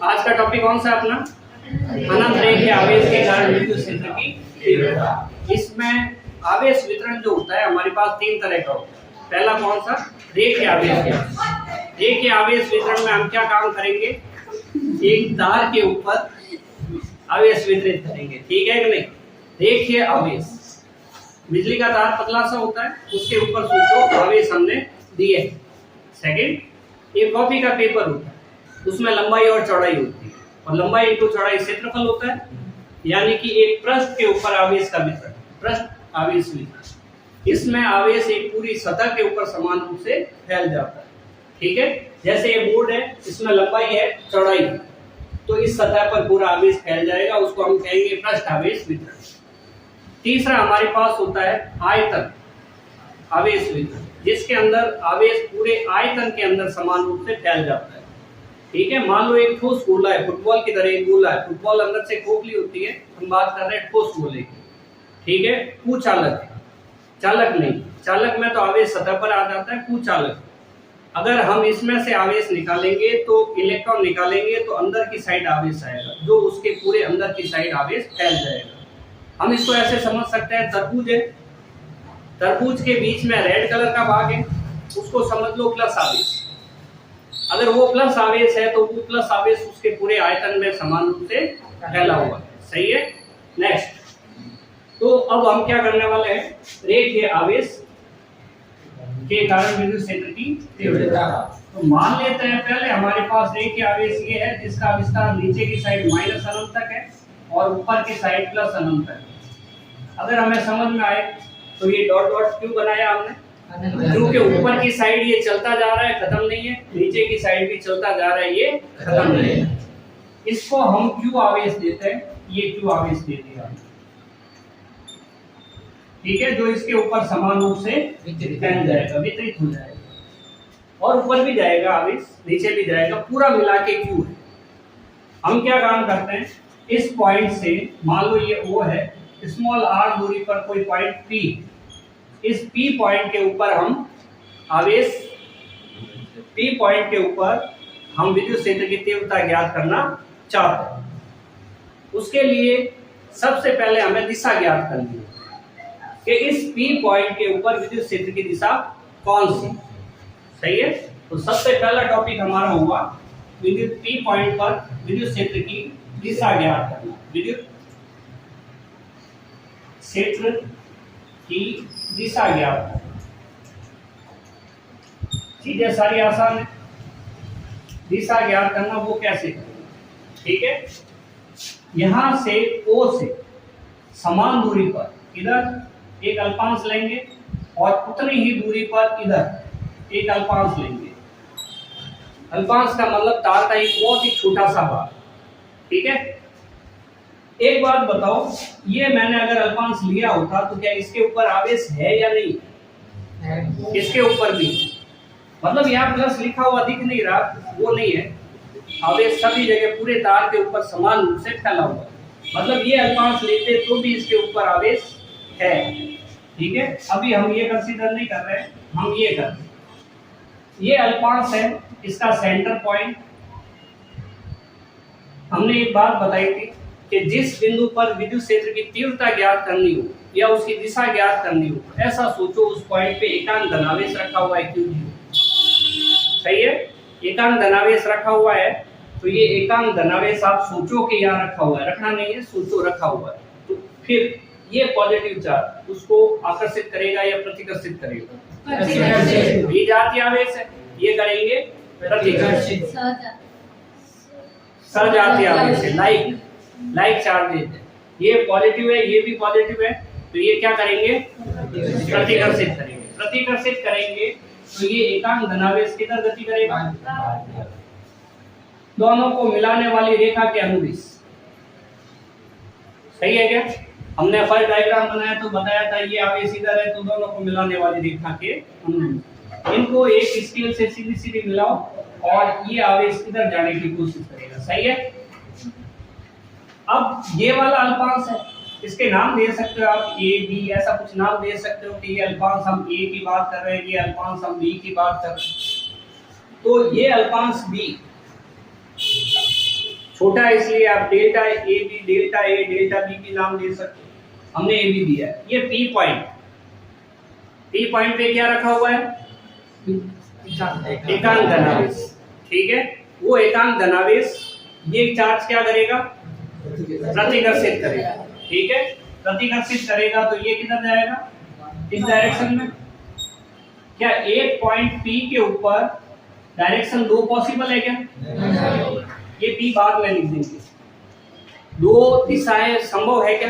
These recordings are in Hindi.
आज का टॉपिक कौन सा अपना? अनंत रेखीय आवेश के कारण विद्युत क्षेत्र की तीव्रता। इसमें आवेश वितरण जो होता है हमारे पास तीन तरह का होता है। पहला कौन सा? रेखीय आवेश के। रेखीय आवेश वितरण में हम क्या काम करेंगे? एक तार के ऊपर आवेश वितरित करेंगे, ठीक है कि नहीं? रेखीय आवेश, बिजली का तार पतला सा होता है, उसके ऊपर सोचो आवेश हमने दिए। सेकंड, एक कॉपी का पेपर होता है, उसमें लंबाई और चौड़ाई होती है, और लंबाई इंटू चौड़ाई क्षेत्रफल होता है, यानी कि एक पृष्ठ के ऊपर आवेश का वितरण, पृष्ठ आवेश वितरण। इसमें आवेश एक पूरी सतह के ऊपर समान रूप से फैल जाता है, ठीक है? जैसे ये बोर्ड है, इसमें लंबाई है, चौड़ाई है, तो इस सतह पर पूरा आवेश फैल जाएगा, उसको हम कहेंगे पृष्ठ आवेश वितरण। तीसरा हमारे पास होता है आयतन आवेश वितरण, जिसके अंदर आवेश पूरे आयतन के अंदर समान रूप से फैल जाता है, ठीक है? मान लो एक ठोस गोला है, फुटबॉल की तरह एक गोला है, फुटबॉल अंदर से खोखली होती है, हम बात कर रहे हैं ठोस गोले की, ठीक है? कुचालक है, चालक नहीं। चालक में तो आवेश सतह पर आ जाता है, कुचालक। अगर हम इसमें से आवेश निकालेंगे तो इलेक्ट्रॉन निकालेंगे तो अंदर की साइड आवेश आएगा, जो उसके पूरे अंदर की साइड आवेश फैल जाएगा। हम इसको ऐसे समझ सकते हैं, तरबूज है, तरबूज के बीच में रेड कलर का भाग है, उसको समझ लो प्लस आवेश। अगर वो प्लस आवेश है तो वो प्लस आवेश उसके पूरे आयतन में समान रूप से फैला हुआ है, सही है? नेक्स्ट, तो अब हम क्या करने वाले हैं? रेखीय आवेश के कारण विद्युत क्षेत्र की तीव्रता। तो मान लेते हैं पहले हमारे पास रेखीय आवेश ये है, जिसका विस्तार नीचे की साइड माइनस अनंत तक है और ऊपर की साइड प्लस अनंत तक है। अगर हमें समझ में आए तो ये डॉट डॉट क्यों बनाया हमने? क्योंकि ऊपर की साइड ये चलता जा रहा है, खत्म नहीं है, नीचे की साइड भी चलता जा रहा है, ये खत्म नहीं है। इसको हम क्यू आवेश देते हैं, ये क्यू आवेश दे दिया, ठीक है? जो इसके ऊपर समान रूप से फैल जाएगा, वितरित हो जाएगा, और ऊपर भी जाएगा आवेश, नीचे भी जाएगा, पूरा मिला के क्यू है। हम क्या काम करते हैं? इस पॉइंट से, मान लो ये O है, स्मॉल r दूरी पर कोई पॉइंट P, इस P पॉइंट के ऊपर हम आवेश, P पॉइंट के ऊपर हम विद्युत क्षेत्र की तीव्रता ज्ञात करना चाहते हैं। उसके लिए सबसे पहले हमें दिशा ज्ञात करनी है कि इस P पॉइंट के ऊपर विद्युत क्षेत्र की दिशा कौन सी, सही है? तो सबसे पहला टॉपिक हमारा हुआ विद्युत P पॉइंट पर विद्युत क्षेत्र की दिशा ज्ञात करना, विद्युत क्षेत्र की दिशा ज्ञात करना। चीजें सारी आसान है। दिशा ज्ञात करना वो कैसे करेंगे, ठीक है? यहां से O से समान दूरी पर इधर एक अल्पांश लेंगे और उतनी ही दूरी पर इधर एक अल्पांश लेंगे। अल्पांश का मतलब तार का एक बहुत ही छोटा सा भाग, ठीक है? एक बात बताओ, ये मैंने अगर अल्पांश लिया होता तो क्या इसके ऊपर आवेश है या नहीं? इसके ऊपर भी, मतलब यहाँ प्लस लिखा हुआ दिख नहीं रहा, वो नहीं है। आवेश सभी जगह पूरे तार के ऊपर समान रूप से फैला हुआ, मतलब ये अल्पांश लेते तो भी इसके ऊपर आवेश है, ठीक है? अभी हम ये कंसीडर नहीं कर रहे हैं, हम ये कर रहे हैं। ये अल्पांश है, इसका सेंटर पॉइंट। हमने एक बात बताई थी कि जिस बिंदु पर विद्युत क्षेत्र की तीव्रता ज्ञात करनी हो या उसकी दिशा ज्ञात करनी हो, ऐसा सोचो उस पॉइंट पे एकांक धनावेश रखा हुआ है, Q0, सही है? एकांक धनावेश रखा हुआ है, तो ये एकांक धनावेश आप सोचो कि यहाँ रखा हुआ है, रखना नहीं है, सोचो रखा हुआ है। तो फिर ये पॉजिटिव चार्ज उसको आकर्षित करेगा या प्रतिकर्षित करेगा? विजातीय आवेश है, ये करेंगे प्रतिकर्षित। सजातीय आवेश है, लाइक चार्ज देते हैं, ये पॉजिटिव है, ये भी पॉजिटिव है, तो ये क्या करेंगे? प्रतिकर्षित करेंगे। प्रतिकर्षित करेंगे तो ये एकांक धनावेश किधर गति करेगा? दोनों को मिलाने वाली रेखा के अनुदिश, सही है क्या? हमने फर्स्ट डायग्राम बनाया तो बताया था ये आवेश इधर है, तो दोनों को मिलाने वाली रेखा के अनुदिश। इनको एक स्केल से सीधी सीधी मिलाओ और ये आवेश इधर जाने की कोशिश करेगा, सही है? अब ये वाला अल्पांश है, इसके नाम दे सकते हो आप, ए बी, ऐसा कुछ नाम दे सकते हो कि ये अल्पांश हम ए की बात कर रहे हैं, ये अल्पांश हम बी की बात कर रहे हैं। तो ये अल्पांश बी छोटा है इसलिए आप delta A B, delta A, delta B भी नाम दे सकते हो। हमने ए बी दिया है। ये पी पॉइंट, पी पॉइंट पे क्या रखा हुआ है? एकांक धनावेश। ठीक है, वो एकांक धनावेश ये चार्ज क्या करेगा? प्रतिकर्षित करेगा। ठीक है, प्रतिकर्षित करेगा तो ये किधर जाएगा? इस डायरेक्शन में। क्या एक पॉइंट पी के ऊपर डायरेक्शन दो पॉसिबल है क्या? ये पी बाद में लिख देंगे। दो दिशाएं संभव है क्या?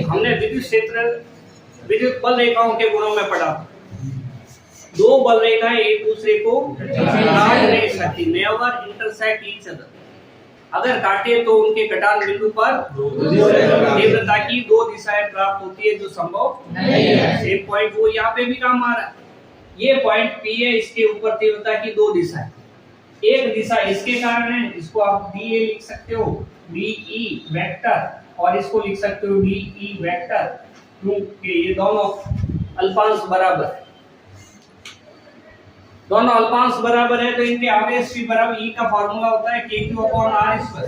हमने विद्युत क्षेत्र, विद्युत बल रेखाओं के गुणों में पढ़ा, दो बल रेखाएं एक दूसरे को काट नहीं सकती, नेवर इंटरसेक्ट ईच अदर। अगर काटे तो उनके कटान बिंदु पर तीव्रता की दो दिशाएं प्राप्त होती है, जो संभव नहीं है। सेम पॉइंट वो यहाँ पे भी काम आ रहा है। ये पॉइंट पी है, इसके ऊपर तीव्रता की दो दिशाएं, एक दिशा इसके कारण है, इसको आप डी ए लिख सकते हो, डी ई वेक्टर, और इसको लिख सकते हो डी ई वेक्टर, क्योंकि ये दोनों अल्पांश बराबर है। दोनों अल्पांश बराबर है तो इनके आवेश भी बराबर। ई का फार्मूला होता है kq/r²।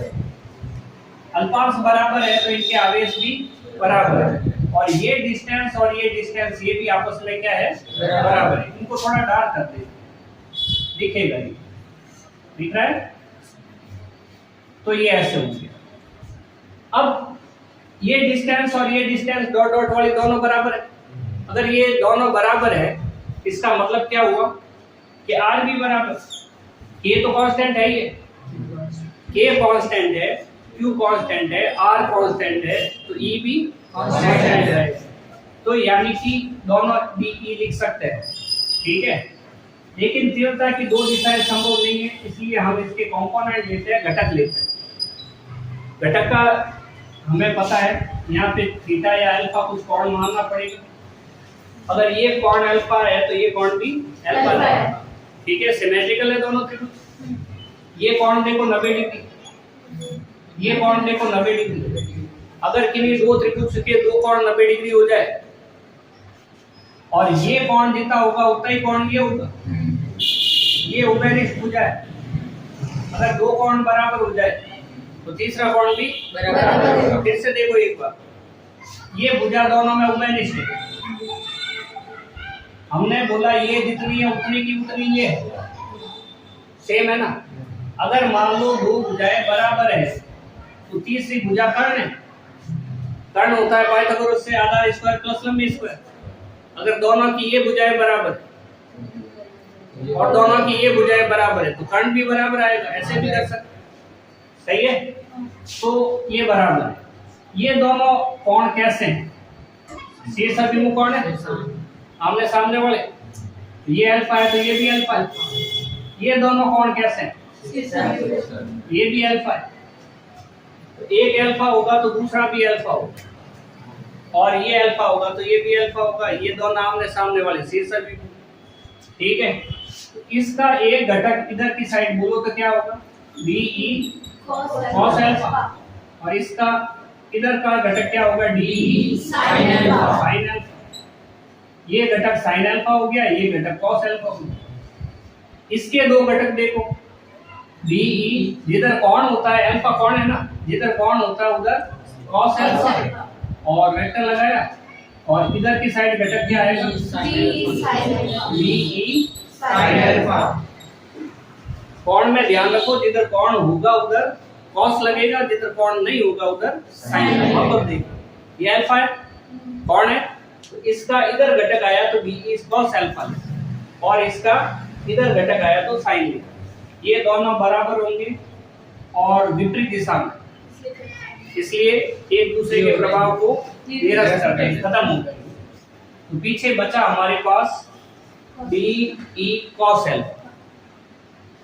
अल्पांश बराबर है तो इनके आवेश भी बराबर है, और ये डिस्टेंस और ये डिस्टेंस ये भी आपस में क्या है? बराबर है। इनको थोड़ा डार्क कर दे, दिखेगा ये, दिख रहा है? तो ये ऐसे हो गया। अब ये डिस्टेंस और ये डिस्टेंस डॉट डॉट वाली दोनों बराबर है। अगर ये दोनों बराबर है, इसका मतलब क्या हुआ कि आर भी बराबर, के तो कांस्टेंट है, ये के कांस्टेंट है, क्यू कांस्टेंट है, आर कांस्टेंट है, तो ई भी कांस्टेंट है। तो यानी कि दोनों डी ई लिख सकते हैं। ठीक है, लेकिन तीव्रता की दो दिशाएं संभव नहीं है, इसलिए हम इसके कंपोनेंट लेते हैं, घटक लेते हैं। घटक का हमें पता है, यहाँ पे थीटा या अल्फा कुछ कोण मानना पड़ेगा। अगर ये कोण अल्फा है तो ये कोण भी अल्फा है। ठीक है, सिमेट्रिकल है दोनों त्रिभुज। ये कोण देखो 90 डिग्री, ये कोण देखो 90 डिग्री। अगर किन्हीं दो त्रिभुज के दो कोण 90 डिग्री हो जाए और ये कोण जितना होगा उतना ही कोण ये होगा, ये उभयनिष्ठ भुजा है। अगर दो कोण बराबर हो जाए तो तीसरा कोण भी बराबर होगा। फिर से देखो एक बार, ये भुजा दोनों में उभयनिष्ठ है। हमने बोला ये जितनी है उतनी की उतनी ये सेम है ना। अगर मान लो दो भुजाएं बराबर है तो तीसरी भुजा कर्ण है। कर्ण होता है पाइथागोरस से आधार स्क्वायर प्लस लंबी स्क्वायर। अगर दोनों की ये भुजाएं बराबर और दोनों की ये भुजाएं बराबर है तो कर्ण भी बराबर आएगा। ऐसे भी कर सकते, सही है? तो ये बराबर है। ये दोनों कोण कैसे हैं? शीर्ष अभिमुख कोण है, आमने सामने वाले। ये अल्फा है तो ये भी अल्फा है। ये दोनों कोण कैसे हैं? ये भी अल्फा है, तो एक अल्फा होगा तो दूसरा भी अल्फा होगा, और ये अल्फा होगा तो ये भी अल्फा होगा। ये दोनों आमने सामने वाले शीर्ष अभिमुख। ठीक है, तो इसका एक घटक इधर की साइड बोलो तो क्या होगा? डी ई कॉस अल्फा, और इसका इधर का घटक क्या होगा? D E sine alpha. ये घटक साइन अल्फा हो गया, ये घटक कॉस अल्फा हो गया। इसके दो घटक देखो, डी ई, जिधर कोण होता है अल्फा कोण है ना, जिधर कोण होता है उधर कॉस अल्फा, और वेक्टर लगाया, और इधर की साइड घटक क्या आएगा? D E sine alpha. कोण में ध्यान रखो, जिधर कोण होगा उधर कॉस लगेगा, जिधर कोण नहीं होगा उधर साइन अल्फा पर देखो। ये अल्फा है, कोण है, तो इसका इधर घटक आया तो बी इज कॉस अल्फा, और इसका इधर घटक आया तो साइन। ये दोनों बराबर होंगे और विपरीत दिशा में, इसलिए एक दूसरे के प्रभाव को निरस्त करते हैं, खत्म हो गए। तो पीछे बचा हमारे पास D E cos alpha.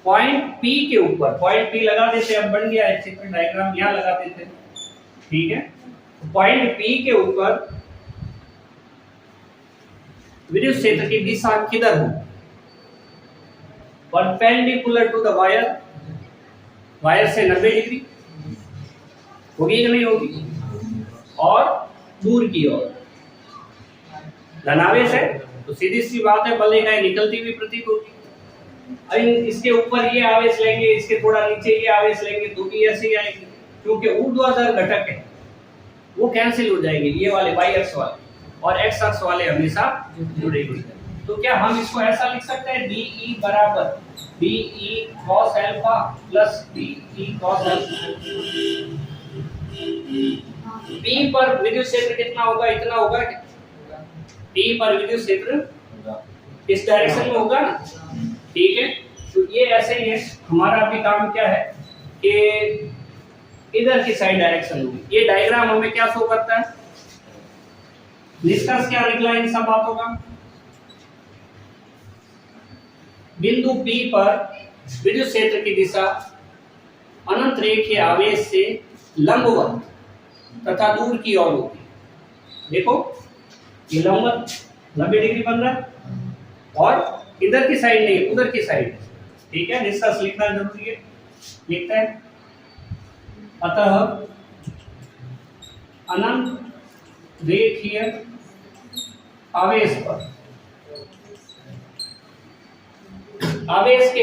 Point P के ऊपर पॉइंट पी लगा देते, अब बन गया है चित्र डायग्राम, यहाँ लगा देते। ठीक है, पॉइंट पी के ऊपर विद्युत क्षेत्र की दिशा किधर हो? Perpendicular to the wire, wire से 90 डिग्री होगी कि नहीं होगी, और दूर की ओर। धनावेश है तो सीधी सी बात है, बल रेखाएं निकलती हुई प्रतीत होगी। अब इसके ऊपर ये आवेश लेंगे, इसके थोड़ा नीचे ये आवेश लेंगे तो भी ऐसे ही आएंगे, क्योंकि ऊर्ध्वाधर घटक है वो कैंसिल हो जाएंगे, ये वाले y अक्ष वाले, और x अक्ष वाले हमेशा जुड़े हुए हैं। तो क्या हम इसको ऐसा लिख सकते हैं DE बराबर DE cos alpha plus DE cos alpha. P पर विद्युत क्षेत्र कितना होगा, इतना होगा। P पर विद्युत क्षेत्र इस डायरेक्शन में होगा ना, ठीक है। तो ये ऐसे ही है, हमारा अभी काम क्या है कि इधर की साइड डायरेक्शन होगी। ये डायग्राम हमें क्या शो करता है, निष्कर्ष क्या निकला इन सब बातों का। बिंदु P पर विद्युत क्षेत्र की दिशा अनंत रेखीय आवेश से लंबवत तथा दूर की ओर होती है। देखो ये लंबवत 90 डिग्री बन रहा है और इधर की साइड नहीं, उधर की साइड, ठीक है। निष्कर्ष लिखना जरूरी है, लिखते हैं। अतः अनंत रेखीय आवेश पर आवेश के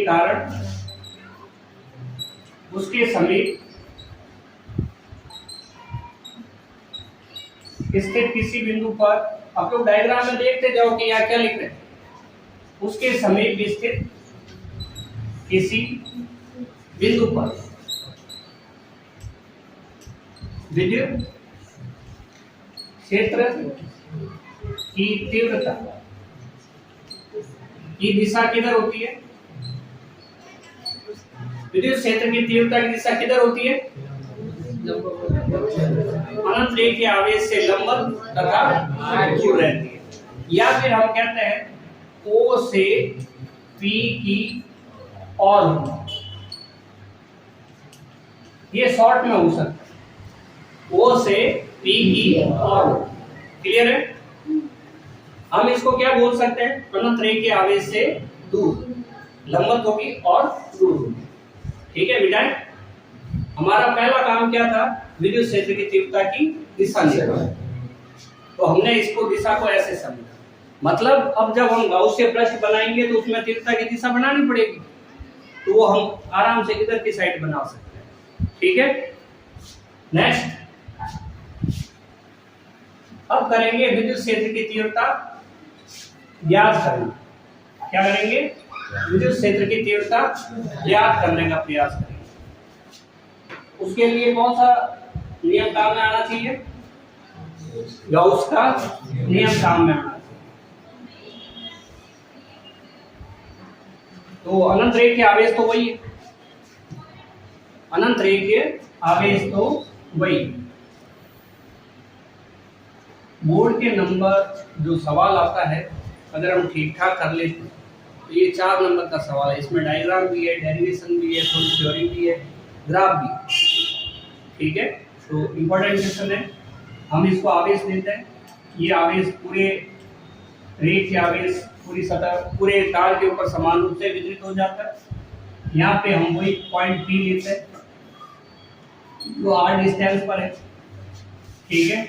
कारण उसके समीप स्थित किसी बिंदु पर, आप लोग डायग्राम में देखते जाओ कि यहाँ क्या लिख रहे हैं, उसके समीप स्थित किसी बिंदु पर विद्युत क्षेत्र की तीव्रता की दिशा किधर होती है, विद्युत क्षेत्र की तीव्रता की दिशा किधर होती है, अनंत रेखीय आवेश से लंबवत तथा दूर रहती है। या फिर हम कहते हैं O से P की और, ये शॉर्ट में हो सकता है, O से P की और, क्लियर है। हम इसको क्या बोल सकते हैं, अनंत रेखीय आवेश से दूर, लंबवत होगी और दूर होगी, ठीक है बेटा। हमारा पहला काम क्या था, विद्युत क्षेत्र की तीव्रता की दिशा निकालना। तो हमने इसको दिशा को ऐसे समझा, मतलब अब जब हम गाउसियन पृष्ठ बनाएंगे तो उसमें तीव्रता की दिशा बनानी पड़ेगी, तो वो हम आराम से इधर की साइड बना सकते हैं, ठीक है। नेक्स्ट अब करेंगे विद्युत क्षेत्र की तीव्रता ज्ञात करना। क्या करेंगे, विद्युत क्षेत्र की तीव्रता ज्ञात करने का प्रयास करेंगे। उसके लिए कौन सा नियम काम में आना चाहिए, गाउस का नियम काम में आना चाहिए। तो अनंत रेखीय आवेश तो वही है, अनंत रेखीय आवेश तो वही। बोर्ड के नंबर जो सवाल आता है, अगर हम ठीक ठाक कर लेते हैं तो ये 4 नंबर का सवाल है। इसमें डायग्राम भी है, डेरिवेशन भी है, थोड़ी थ्योरी भी है, ग्राफ भी, ठीक है। तो इम्पोर्टेंट क्वेश्चन है। हम इसको आवेश देते हैं, ये आवेश पूरे रेखीय आवेश पूरी सतह पूरे तार के ऊपर समान रूप से वितरित हो जाता है। यहाँ पे हम वही पॉइंट P लेते हैं जो r डिस्टेंस पर है, ठीक है।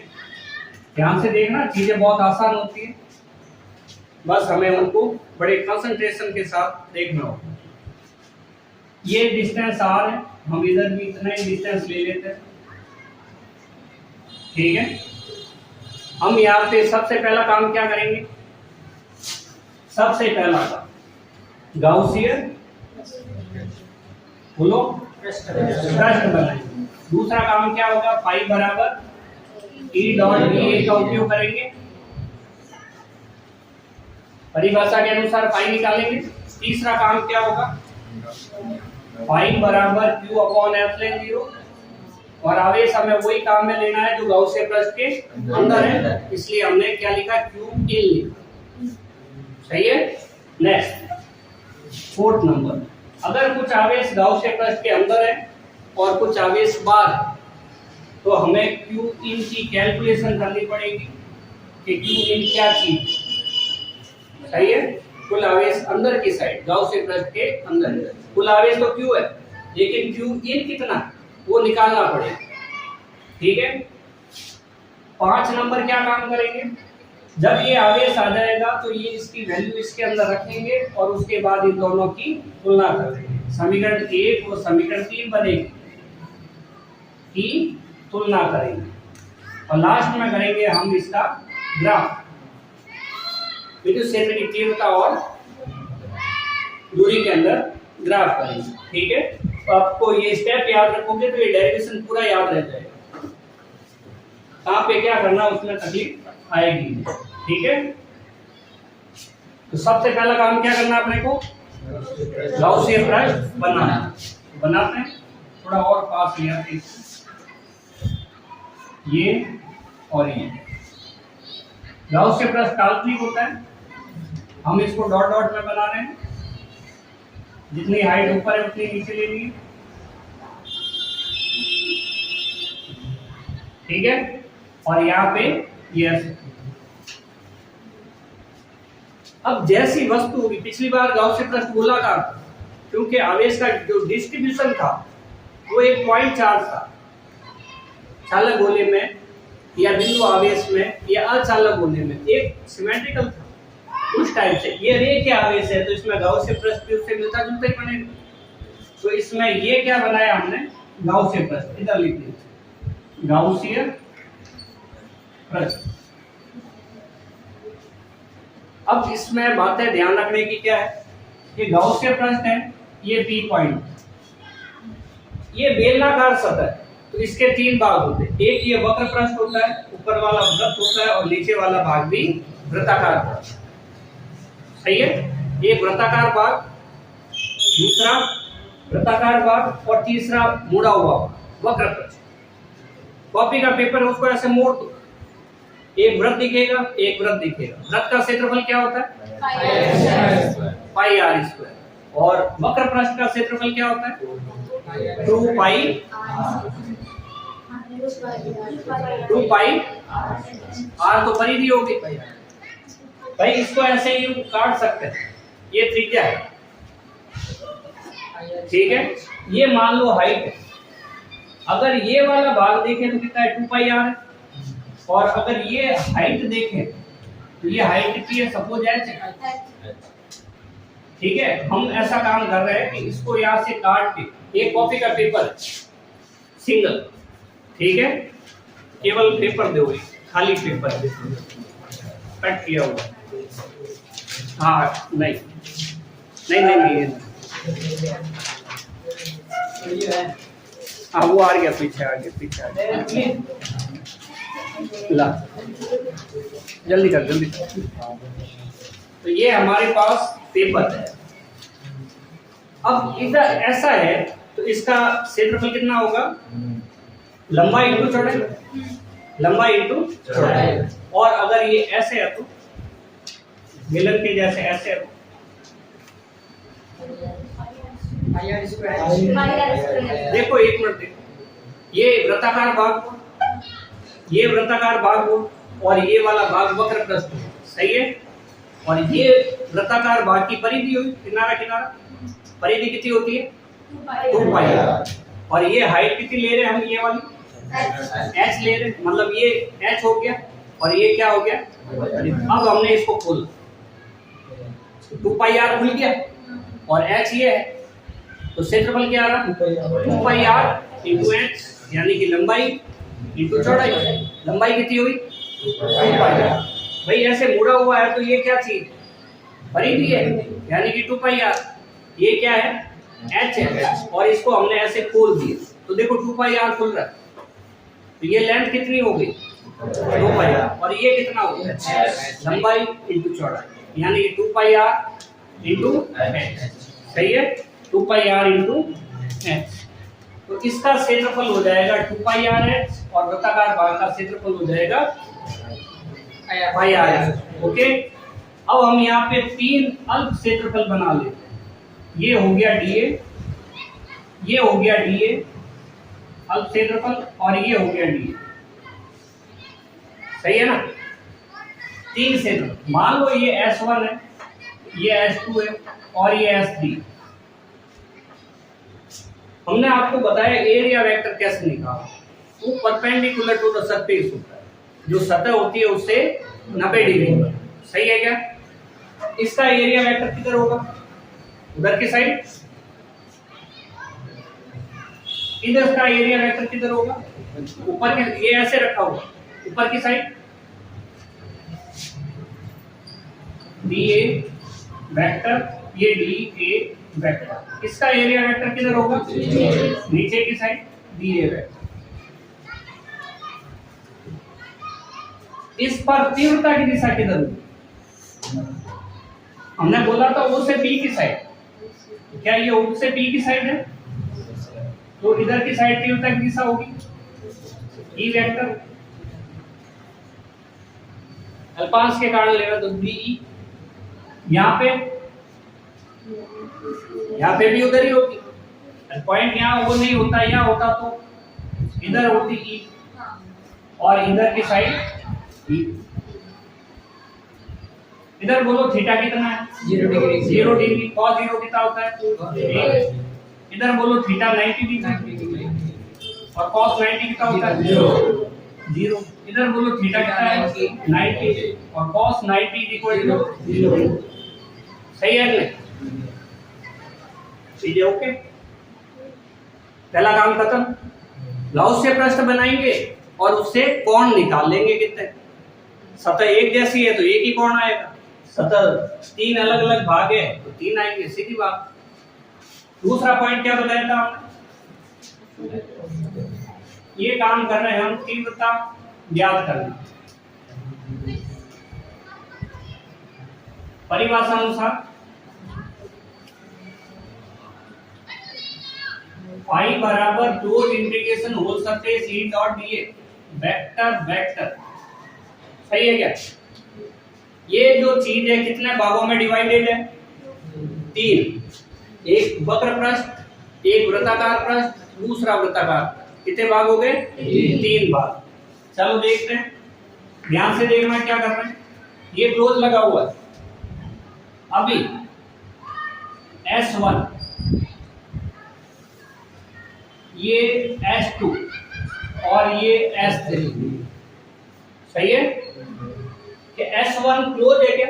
ध्यान से देखना, चीजें बहुत आसान होती है, बस हमें उनको बड़े कंसंट्रेशन के साथ देखना होगा। ये डिस्टेंस r है, हम इधर भी इतना ही डिस्टेंस ले लेते हैं, ठीक है। हम यहाँ पे सबसे पहला काम क्या करेंगे, सबसे पहला काम गाउसियन बोलो पृष्ठ बनाएंगे। दूसरा काम क्या होगा, पाई बराबर E डॉट dA का उपयोग करेंगे, परिभाषा के अनुसार पाई निकालेंगे। तीसरा काम क्या होगा, पाई बराबर Q अपॉन एप्सिलॉन 0, और आवेश हमें वही काम में लेना है जो गाउसियन पृष्ठ के अंदर है, इसलिए हमने क्या लिखा, Q इन लिखा, सही है। नेक्स्ट 4th नंबर, अगर कुछ आवेश गाउसियन पृष्ठ के अंदर है और कुछ आवेश बाहर है तो हमें Q इन की कैलकुलेशन करनी पड़ेगी कि Q इन क्या चीज, सही है। कुल आवेश अंदर की साइड गाउसियन पृष्ठ के अंदर है, कुल आवेश तो Q है, लेकिन Q इन कितना वो निकालना पड़ेगा, ठीक है। 5 नंबर क्या काम करेंगे, जब ये आवेश आ जाएगा तो ये इसकी वैल्यू इसके अंदर रखेंगे और उसके बाद इन दोनों की तुलना करेंगे। समीकरण 1 और समीकरण 3 बनेगी की तुलना करेंगे और लास्ट में करेंगे हम इसका ग्राफ, विद्युत क्षेत्र की तीव्रता और दूरी के अंदर ग्राफ करेंगे। ठीक है, तो आपको ये स्टेप याद रखोगे तो ये डेरिवेशन पूरा याद रह जाएगा। कहाँ पे क्या करना उसमें तकलीफ आएगी। ठीक है, तो सबसे पहला काम क्या करना अपने को, गाउसियन पृष्ठ बनाना। बनाते हैं, थोड़ा और पास लिया ये और ये। गाउसियन पृष्ठ काल्पनिक होता है, हम इसको डॉट डॉट में बना रहे हैं। जितनी हाइट ऊपर है उतनी नीचे ले ली। ठीक है, और यहाँ पे ये। अब जैसी वस्तु होगी, पिछली बार गाउसियन पृष्ठ गोलाकार था क्योंकि आवेश का जो डिस्ट्रीब्यूशन था वो एक पॉइंट चार्ज था। चालक गोले में या बिंदु आवेश में या अचालक गोले में एक सिमेट्रिकल था उस टाइप से। ये रेखीय आवेश है तो इसमें गाउसियन पृष्ठ भी उससे मिलता जुलता ही बनेगा। तो इसमें ये क्या बनाया हमने, गाउसियन पृष्ठ। इधर लिख दीजिए गाउसियन पृष्ठ। अब इसमें बातें ध्यान रखने की क्या है, ये गाउसियन पृष्ठ है, ये पी पॉइंट, ये बेलनाकार सतह है तो इसके 3 भाग होते हैं। एक ये वक्र पृष्ठ होता है, ऊपर वाला वृत्त होता है और नीचे वाला भाग भी वृत्ताकार भाग। सही है, एक वृत्ताकार भाग, दूसरा वृत्ताकार भाग और तीसरा मुड़ा हुआ वक्र पृष्ठ। कॉपी का पेपर उसको ऐसे मोड़ दो, एक वृत्त दिखेगा एक वृत्त दिखेगा। वृत्त का क्षेत्रफल क्या होता है, पाई आर स्क्वायर, और वक्र पृष्ठ का क्षेत्रफल क्या होता है, 2 पाई आर। तो परिधि होगी भाई, इसको ऐसे ही काट सकते हैं, ये त्रिज्या है। ठीक है, ये मान लो हाइट है। अगर ये वाला भाग देखें तो कितना है, 2 पाई आर है। और अगर ये हाइट देखें तो ये हाइट कितनी है, सपोज h। ठीक है, हम ऐसा काम कर रहे हैं कि इसको यहाँ से काट के, एक कॉपी का पेपर सिंगल, ठीक है, केवल पेपर दो, खाली पेपर कट किया हुआ। हाँ नहीं नहीं नहीं नहीं, हाँ वो आ गया, पीछे आ गया, पीछे आ गया। ला जल्दी कर, जल्दी कर। तो ये हमारे पास पेपर है। अब इधर ऐसा है तो इसका क्षेत्रफल कितना होगा, लंबाई इंटू चौड़ाई, लंबाई इंटू चौड़ाई। और अगर ये ऐसे है तो मिलन के जैसे ऐसे है, देखो एक मिनट देखो, ये वृत्ताकार भाग को, ये वृत्ताकार भाग हो और ये वाला भाग वक्र पृष्ठ हो, सही है। और ये वृत्ताकार भाग की परिधि हुई, किनारा किनारा, परिधि कितनी होती है, 2 पाई। और ये हाइट कितनी ले रहे हैं हम, ये वाली h ले रहे, मतलब ये h हो गया और ये क्या हो गया। अब हमने इसको खोल, 2 पाई आर खुल गया और h ये है, तो क्षेत्रफल क्या आ रहा, 2 पाई आर इंटू h, यानी कि लंबाई इंटू चौड़ाई। लंबाई कितनी हुई, 2 पाई आर। भाई ऐसे मुड़ा हुआ है तो ये क्या चीज, परिधि है, यानी कि 2 पाई आर। ये क्या है, h है, और इसको हमने ऐसे खोल दिया तो देखो 2 पाई आर खुल रहा है। तो ये लेंथ कितनी हो गई, 2 पाई आर, और ये कितना हो गया, लंबाई इंटू चौड़ाई, यानी कि 2 पाई आर इंटू h। सही है, 2 पाई आर इंटू h। तो इसका क्षेत्रफल हो जाएगा 2 पाई आर h और वृत्ताकार भाग का क्षेत्रफल हो जाएगा पाई आर h। ओके, अब हम यहाँ पे 3 अल्प क्षेत्रफल बना लेते हैं। ये हो गया dA, ये हो गया dA अल्प क्षेत्रफल, और ये हो गया dA। सही है ना, 3 क्षेत्रफल। मान लो ये S1 है, ये S2 है और ये S3। हमने आपको बताया एरिया वेक्टर कैसे निकालना, वो परपेंडिकुलर टू द सरफेस होता है, जो सतह होती है उससे 90 डिग्री। सही है क्या? इसका एरिया वेक्टर किधर होगा? उधर की साइड। इधर का एरिया वेक्टर किधर होगा? ऊपर के, ये ऐसे रखा हुआ ऊपर की साइड। डी ए वेक्टर, ये डी ए वेक्टर, इसका एरिया वेक्टर किधर होगा? नीचे की साइड डी ए वेक्टर। इस पर तीव्रता की दिशा किधर होगी? हमने बोला था ओ से पी की साइड। क्या ये ओ से पी की साइड है? तो इधर की साइड तीव्रता की दिशा होगी ई वेक्टर। अल्पांश के कारण लेगा तो बी। यहाँ पे भी उधर ही होगी। पॉइंट यहाँ वो नहीं होता, यहाँ होता तो इधर होती ई, और इधर की साइड ई। इधर बोलो थीटा कितना है? 0 डिग्री। 0 डिग्री। कॉस 0 कितना होता है? 1। इधर बोलो थीटा 90 डिग्री और कॉस 90 कितना होता है? 0। इधर बोलो थीटा कितना है? 90 और कॉस 90 इक्वल टू 0। सही है कि नहीं? चीजें ओके। पहला काम खत्म। लाउस से प्रश्न बनाएंगे और उससे कोण निकाल लेंगे कितने। सतह एक जैसी है तो एक ही कोण आएगा। सतह 3 अलग अलग भाग है तो 3 आएंगे, सीधी बात। दूसरा पॉइंट क्या बताया था हमने? ये काम कर रहे हैं हम तीव्रता ज्ञात करना। परिभाषा अनुसार फाई बराबर 2 integration whole surface E dot dA vector vector. सही है क्या? ये जो चीज है कितने भागों में डिवाइडेड है? 3। एक वक्र पृष्ठ, एक वृत्ताकार पृष्ठ, दूसरा वृत्ताकार। कितने भाग हो गए? 3 भाग। चलो देखते हैं, ध्यान से देखना क्या कर रहे हैं। ये क्लोज लगा हुआ है। अभी S1, ये S2 और ये S3। सही है कि S1 क्लोज है क्या?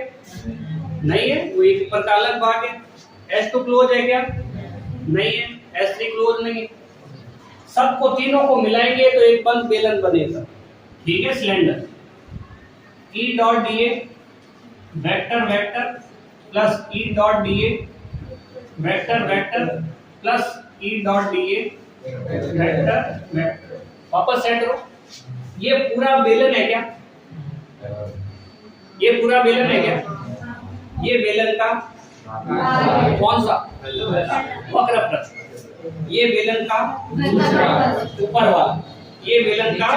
नहीं है, वो एक ऊपर का अलग भाग है। S2 क्लोज है क्या? नहीं है। S3 क्लोज नहीं है। सबको तीनों को मिलाएंगे तो एक बंद बेलन बनेगा। ठीक है, cylinder. E dot D A vector vector plus E dot D A vector vector plus E dot D A vector vector. वापस सेट करो। ये पूरा बेलन है क्या? ये पूरा बेलन है क्या? ये बेलन का कौन सा? वक्र पृष्ठ। ये बेलन का ऊपर वाला। ये बेलन का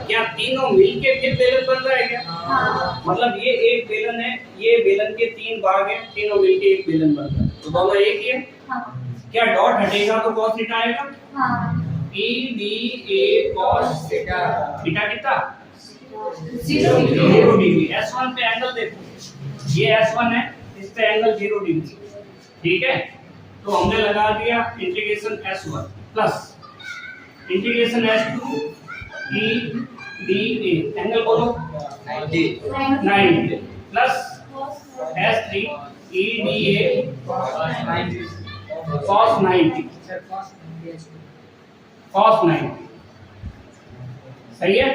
क्या तीनों मिलके फिर बेलन बन रहा है क्या? मतलब ये एक बेलन है, ये बेलन के 3 भाग हैं, तीनों मिलके एक बेलन बन रहा है। तो दोनों एक ही है। क्या डॉट हटेगा तो cos थीटा आएगा? E D A cos theta. Theta कितना? 0 डिग्री। S1 पे एंगल देखो, ये S1 है, इस पे एंगल 0 डिग्री। ठीक है, तो हमने लगा दिया integration S1 plus integration S2 E D A, angle बोलो 90 plus S3 E D A cos 90 cos 90। सही है।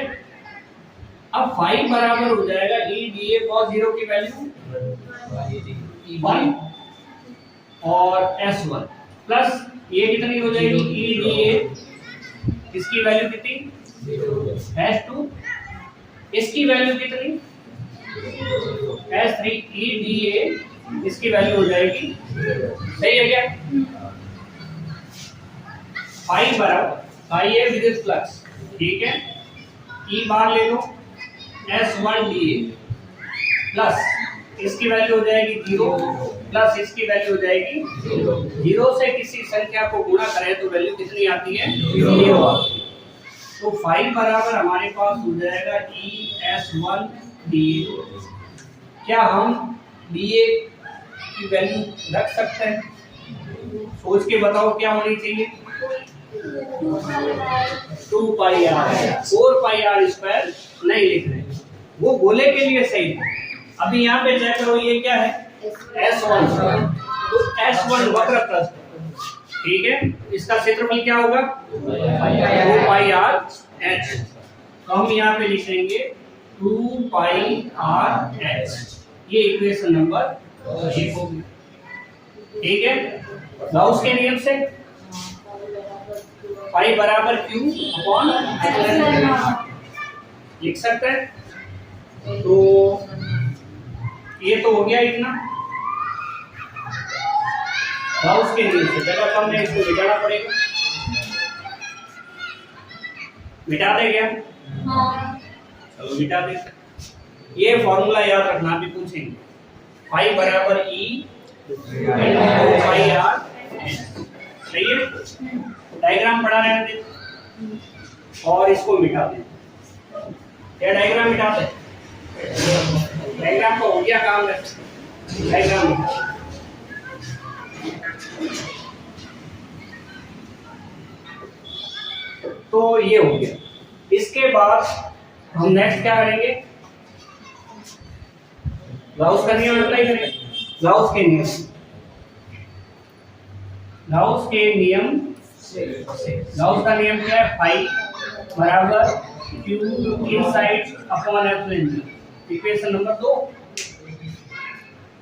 अब फाई बराबर हो जाएगा E D A cos 0 की वैल्यू 1 और S1 प्लस ये कितनी हो जाएगी? E D A, इसकी वैल्यू कितनी? S2, इसकी वैल्यू कितनी? S3 E D A, इसकी वैल्यू हो जाएगी। सही है क्या? फाई बराबर, फाई है विद्युत फ्लक्स। ठीक है, E बार ले लो S1 DA प्लस इसकी वैल्यू हो जाएगी 0 प्लस इसकी वैल्यू हो जाएगी 0 से किसी संख्या को गुणा करें तो वैल्यू कितनी आती है? 0 आती है। तो फाई बराबर हमारे पास हो जाएगा ES1 DA। क्या हम DA की वैल्यू रख सकते हैं? सोच के बताओ क्या होनी चाहिए? 2 पाई r, 4 पाई r स्क्वायर नहीं लिख रहे, वो गोले के लिए सही है। अभी यहाँ पे चेक करो, ये क्या है S1, तो S1 वक्र प्रस्थ, ठीक है, इसका क्षेत्रफल क्या होगा 2πr/h। तो हम यहाँ पे लिखेंगे 2πr/h, ये इक्वेशन नंबर 1 होगी, ठीक है। गाउस के नियम से पाई बराबर Q अपॉन लिख सकते हैं। तो ये तो हो गया इतना। गाउस के नियम से जगह कम है, इसको मिटाना पड़ेगा। मिटा दे क्या? चलो मिटा दे। ये फॉर्मूला याद रखना, भी पूछेंगे। पाई बराबर E पाई R, सही है। डायग्राम पढ़ा रहने दे और इसको मिटा दे। ये डायग्राम मिटा दे, डायग्राम तो हो गया काम है। डायग्राम तो ये हो गया। इसके बाद हम नेक्स्ट क्या करेंगे, गाउस का नियम अप्लाई करेंगे। गाउस के नियम, गाउस के नियम, गाउस का नियम क्या है, फाई बराबर Q inside upon epsilon, equation number 2।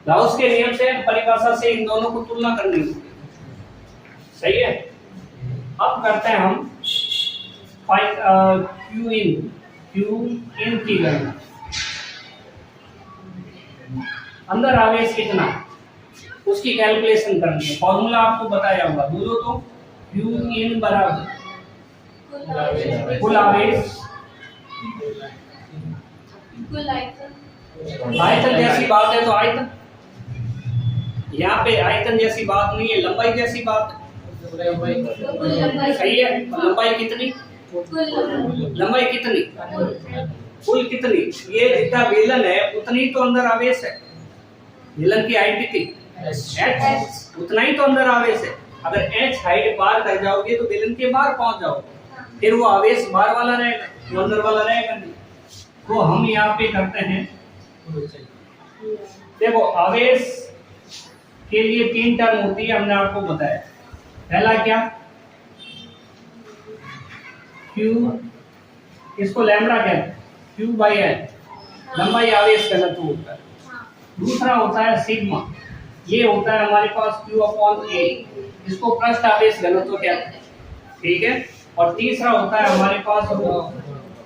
Gauss के नियम से परिभाषा से इन दोनों को तुलना करनी है, सही है। अब करते हैं हम Q इन की गणना। अंदर आवेश कितना, उसकी कैलकुलेशन करनी है। फॉर्मूला आपको बताया होगा, बोलो तो। Q इन बराबर कुल आवेश, आयतन जैसी बात है तो आयतन, यहाँ पे आयतन जैसी बात नहीं है, लंबाई जैसी बात है, सही है। लंबाई कितनी, लंबाई कितनी, कुल कितनी, ये जितना बेलन है उतनी तो अंदर आवेश है। बेलन की हाइट कितनी h, उतना ही तो अंदर आवेश है। अगर h हाइट पार कर जाओगे तो बेलन के बाहर पहुंच जाओगे, फिर वो आवेश बाहर वाला रहेगा, वो अंदर वाला रहेगा नहीं। तो हम यहाँ पे करते हैं, देखो आवेश के लिए 3 टर्म होती है, हमने आपको बताया। पहला क्या, Q, इसको लैम्बडा कहते हैं, Q/L, लंबाई आवेश घनत्व होता है। दूसरा होता है सिग्मा, ये होता है हमारे पास Q/A, इसको पृष्ठ आवेश घनत्व कहते हैं, ठीक है। और तीसरा होता है हमारे पास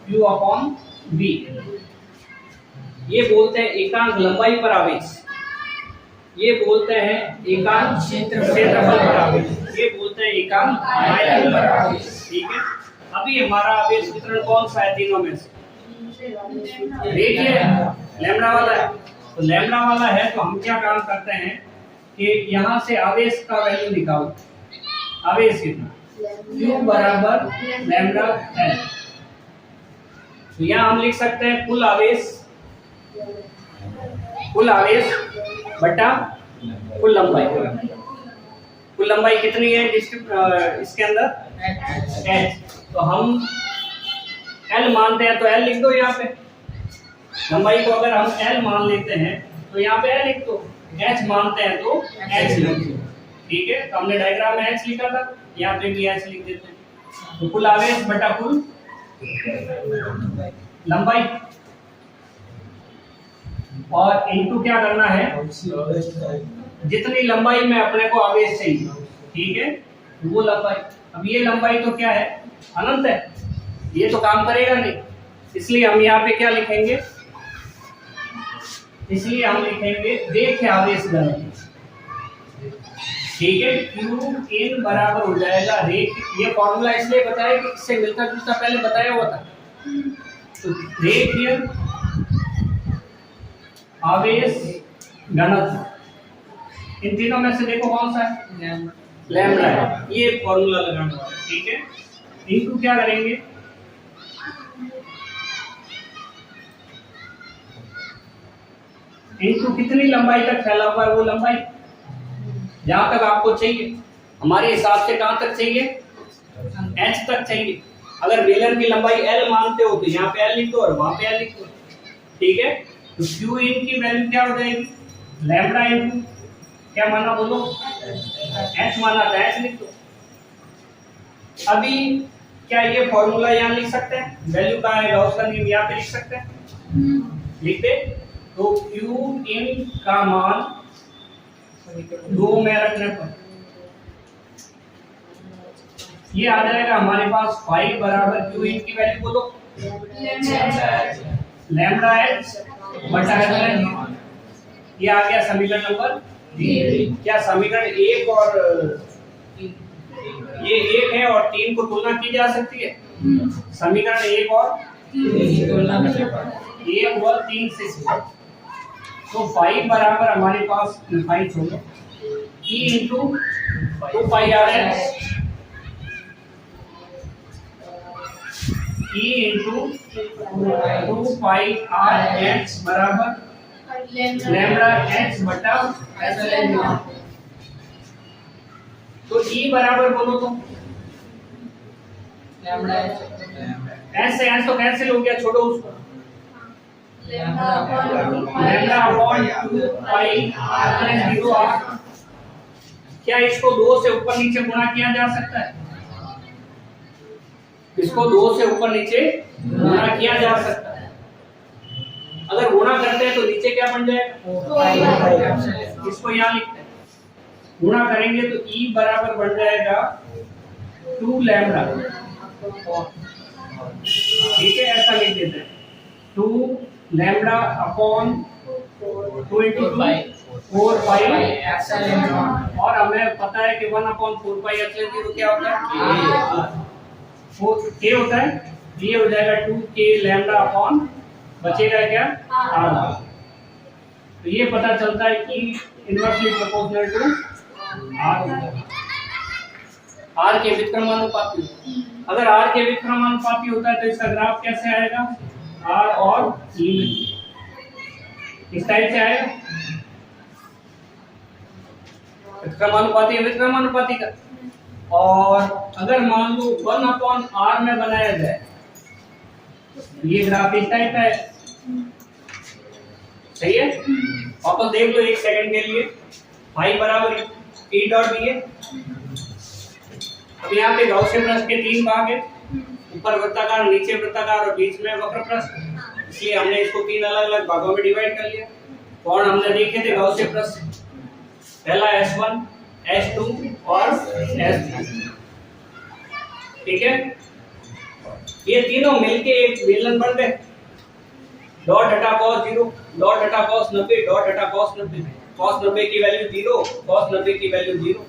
Q/B, ये बोलते हैं एकांक लंबाई पर आवेश, ये बोलते हैं एकांक क्षेत्रफल पर आवेश, ये बोलते हैं एकांक आयतन पर आवेश, ठीक है। अभी हमारा आवेश वितरण कौन सा है तीनों में से, देखिए लैम्बडा वाला है। तो लैम्बडा वाला है तो हम क्या काम करते हैं कि यहाँ से आवेश का वैल्यू निकालो। आवेश कितना, Q बराबर लैम्बडा L। तो यहाँ हम लिख सकते हैं कुल आवेश, कुल आवेश बटा कुल लंबाई। कुल लंबाई कितनी है इसके अंदर h, तो हम L मानते हैं तो L लिख दो यहाँ पे। लंबाई को अगर हम L मान लेते हैं तो यहाँ पे L लिख दो, h मानते हैं तो h लिख दो, ठीक है। तो हमने डायग्राम में h लिखा था, यहाँ पे भी h लिख देते हैं। तो कुल आवेश बटा कुल लंबाई, और इनटू क्या करना है, जितनी लंबाई में अपने को आवेश चाहिए, ठीक है, वो लंबाई। अब ये लंबाई तो क्या है, अनंत है, ये तो काम करेगा नहीं, इसलिए हम यहाँ पे क्या लिखेंगे, इसलिए हम लिखेंगे रेखीय आवेश घनत्व, ठीक है। Q इन बराबर हो जाएगा ये फॉर्मूला इसलिए बताया कि इससे मिलता जुलता पहले बताया हुआ था। तो रेखीय आवेश घनत्व, इन तीनों में से देखो कौन सा है, लैम्बडा है, ये फॉर्मूला लगाना है, ठीक है। इनको क्या करेंगे, इनको कितनी लंबाई तक फैला हुआ है वो लंबाई, जहां तक आपको चाहिए। हमारे हिसाब से कहां तक चाहिए, h तक चाहिए। अगर बेलन की लंबाई L मानते हो तो यहाँ पे L लिख दो और वहां पे L लिख दो, ठीक है, तो क्यू इन की वैल्यू क्या हो जाएगी, लैम्बडा इनटू क्या माना बोलो, एच माना था, एच लिख दो। अभी क्या ये फॉर्मूला यहाँ लिख सकते हैं, वैल्यू का है गॉस का नियम यहाँ पे लिख सकते हैं, लिख दे। तो क्यू इन का मान 2 में रखने पर ये आ जाएगा हमारे पास 5 बराबर क्यू इन की वैल्यू बोलो लैम्बडा एच बटा एप्सिलॉन। ये आ गया समीकरण नंबर 3। क्या समीकरण 1 और ये 1 है और 3 को तुलना की जा सकती है, समीकरण 1 और 1 और 3 से। तो 5 बराबर हमारे पास 5 छोड़ो e इंटू 2 पाई आर एच e इंटू 2 पाई आर एच बराबर लैम्बडा एच बटा एप्सिलॉन। तो e बराबर बोलो तो लैम्बडा एच से एच तो कैंसिल हो गया, छोड़ो उसको, lambda upon 2 pi epsilon 0 r। क्या इसको 2 से ऊपर नीचे गुणा किया जा सकता है, इसको 2 से ऊपर नीचे गुणा किया जा सकता है। अगर गुणा करते हैं तो नीचे क्या बन जाएगा, इसको यहाँ लिखते हैं, गुणा करेंगे तो e बराबर बन जाएगा 2 लैम्बडा, ठीक है, ऐसा लिख देते हैं 2 lambda upon 2 into 4 pi epsilon. और हमें पता है कि 1 अपॉन 4 पाई एप्सिलॉन 0 क्या होता है, k होता है, ये हो जाएगा 2k लैम्बडा अपॉन बचेगा क्या r। तो ये पता चलता है कि inversely proportional to r, r के व्युत्क्रमानुपाती। अगर r के व्युत्क्रमानुपाती होता है तो इसका ग्राफ कैसे आएगा, r और e इस टाइप से आएगा, व्युत्क्रमानुपाती व्युत्क्रमानुपाती का। और अगर मान लो 1 अपॉन r में बनाया जाए, ये ग्राफ इस टाइप का है, सही है। वापस देख लो 1 सेकंड के लिए, y बराबर e डॉट ds। अब यहाँ पे गॉसियन प्रश्न के 3 भाग है, ऊपर वृत्ताकार, नीचे वृत्ताकार और बीच में वक्र प्रश्न, इसलिए हमने इसको 3 अलग-अलग भागों में डिवाइड कर लिया। और हमने देखे थे गॉसियन प्रश्न, पहला S1, S2 और S3, ठीक है। ये तीनों मिलके एक विलन बन गए, डॉट हटा cos 0, डॉट हटा cos 90, डॉट हटा cos 90, cos 90 की वैल्यू 0, cos 90 की वैल्यू 0,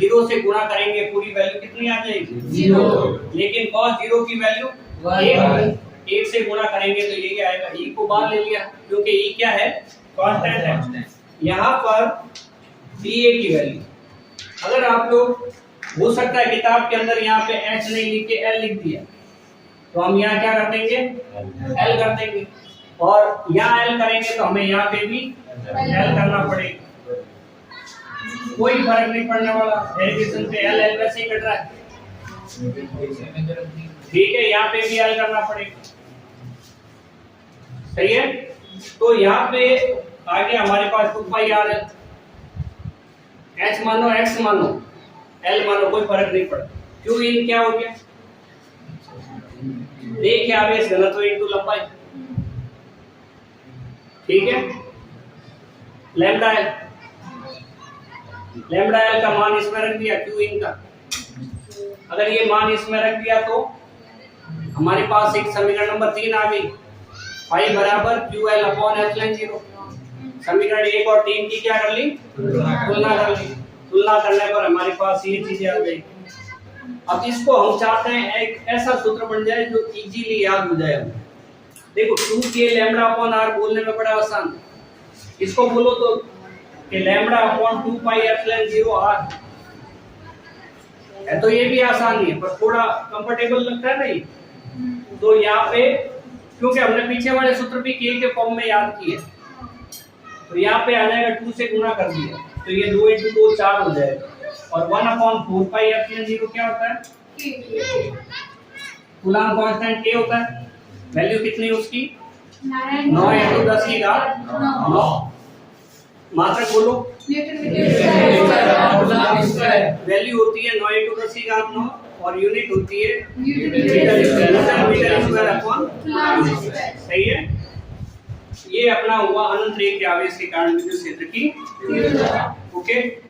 0 से गुणा करेंगे पूरी वैल्यू कितनी आ जाएगी 0, लेकिन cos 0 की वैल्यू 1 से गुणा करेंगे तो यही आएगा। e को बाहर ले लिया क्योंकि e क्या है, कांस्टेंट है। यहाँ पर dA की वैल्यू, अगर आप लोग, हो सकता है किताब के अंदर यहाँ पे h नहीं लिख के l लिख दिया, तो हम यहाँ क्या कर देंगे, l कर देंगे, और यहाँ l करेंगे तो हमें यहाँ पे भी l करना पड़ेगा, कोई फर्क नहीं पड़ने वाला, डेरिवेशन पे l वैसे ही कट रहा है, ठीक है। यहाँ पे भी l करना पड़ेगा, सही है। तो यहाँ पे आगे हमारे पास 2 पाई r है, h मानो x मानो l मानो कोई फर्क नहीं पड़ता। क्यों इन क्या हो गया, देखिए आवेश घनत्व इनटू लंबाई, ठीक है। लैम्बडा एल, लैम्बडा एल का मान इसमें रख दिया, क्यू इन का अगर ये मान इसमें रख दिया तो हमारे पास एक समीकरण नंबर 3 आ गई, फाई बराबर क्यू एल अपॉन एप्सिलॉन 0। समीकरण 1 और 3 की क्या कर ली, तुलना कर ली, तुलना करने पर हमारे पास ये चीजें आ गई। अब इसको हम चाहते हैं एक ऐसा सूत्र बन जाए जो इजीली याद हो जाए। देखो 2k लैम्बडा अपॉन r बोलने में बड़ा आसान, इसको बोलो तो कि lambda upon 2 pi epsilon 0 r है, तो ये भी आसान ही है पर थोड़ा कंफर्टेबल लगता है नहीं। तो यहाँ पे क्योंकि हमने पीछे वाले सूत्र भी k के फॉर्म में याद किए, तो यहाँ पे आ जाएगा 2 से गुणा कर दिया तो ये 2 into 2 4 हो जाएगा, और 1 अपॉन 4 पाई एप्सिलॉन 0 क्या होता है, कूलॉम कांस्टेंट k होता है, वैल्यू कितनी उसकी 9 into 10 की घात 9। मात्रक बोलो। वैल्यू होती है 9 into 10 की घात 9 और यूनिट होती है मीटर स्क्वायर अपॉन। सही है। ये अपना हुआ अनंत रेखीय आवेश के कारण विद्युत क्षेत्र की। ओके।